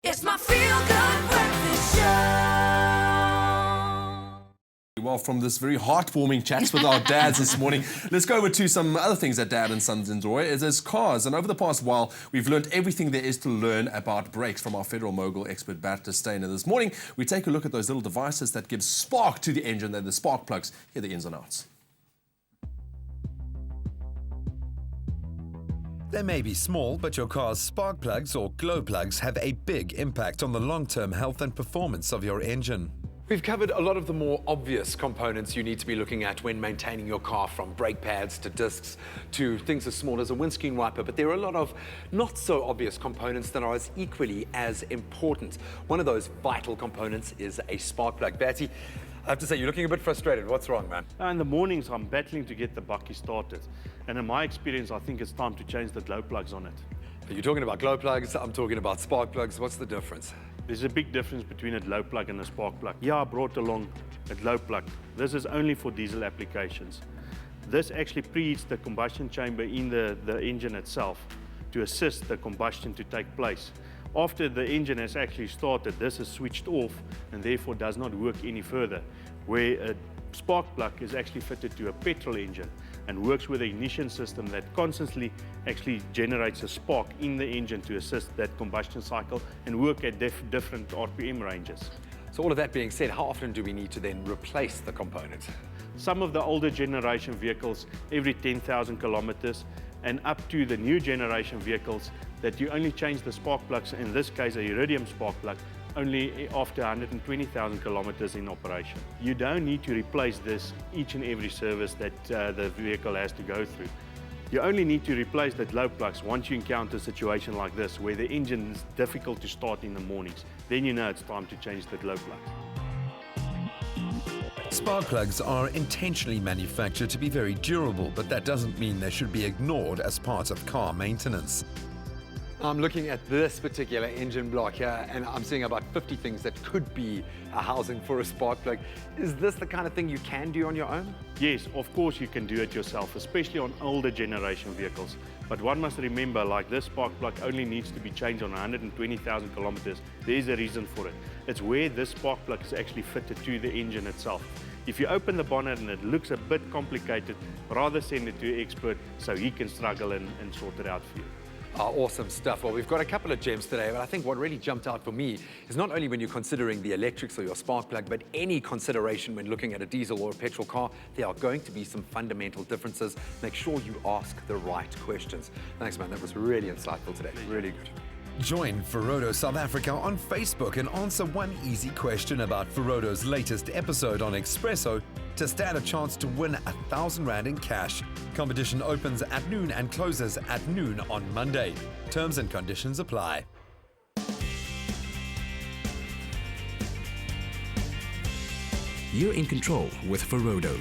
It's my feel-good breakfast show. Well, from this very heartwarming chats with our dads this morning, let's go over to some other things that dad and sons enjoy. There's cars, and over the past while, we've learned everything there is to learn about brakes from our Federal-Mogul expert, Bertus Steyn. And this morning, we take a look at those little devices that give spark to the engine, and the spark plugs. Here are the ins and outs. They may be small, but your car's spark plugs or glow plugs have a big impact on the long-term health and performance of your engine. We've covered a lot of the more obvious components you need to be looking at when maintaining your car, from brake pads to discs to things as small as a windscreen wiper, but there are a lot of not so obvious components that are as equally as important. One of those vital components is a spark plug. Bertie, I have to say, you're looking a bit frustrated. What's wrong, man? In the mornings, I'm battling to get the bucky started. And in my experience, I think it's time to change the glow plugs on it. Are you talking about glow plugs? I'm talking about spark plugs. What's the difference? There's a big difference between a glow plug and a spark plug. Yeah, I brought along a glow plug. This is only for diesel applications. This actually preheats the combustion chamber in the engine itself to assist the combustion to take place. After the engine has actually started, this is switched off and therefore does not work any further, where a spark plug is actually fitted to a petrol engine and works with an ignition system that constantly actually generates a spark in the engine to assist that combustion cycle and work at different RPM ranges. So all of that being said, how often do we need to then replace the component? Some of the older generation vehicles, every 10,000 kilometers, and up to the new generation vehicles that you only change the spark plugs, in this case a iridium spark plug, only after 120,000 kilometers in operation. You don't need to replace this each and every service that the vehicle has to go through. You only need to replace the glow plugs once you encounter a situation like this, where the engine is difficult to start in the mornings. Then you know it's time to change the glow plugs. Spark plugs are intentionally manufactured to be very durable, but that doesn't mean they should be ignored as part of car maintenance. I'm looking at this particular engine block here, and I'm seeing about 50 things that could be a housing for a spark plug. Is this the kind of thing you can do on your own? Yes, of course you can do it yourself, especially on older generation vehicles. But one must remember, like this spark plug only needs to be changed on 120,000 kilometers. There is a reason for it. It's where this spark plug is actually fitted to the engine itself. If you open the bonnet and it looks a bit complicated, rather send it to an expert so he can struggle and sort it out for you. Awesome stuff. Well, we've got a couple of gems today, but I think what really jumped out for me is not only when you're considering the electrics or your spark plug, but any consideration when looking at a diesel or a petrol car, there are going to be some fundamental differences. Make sure you ask the right questions. Thanks, man. That was really insightful today. Really good. Join Ferodo South Africa on Facebook and answer one easy question about Ferodo's latest episode on Expresso to stand a chance to win R1,000 in cash. Competition opens at noon and closes at noon on Monday. Terms and conditions apply. You're in control with Ferodo.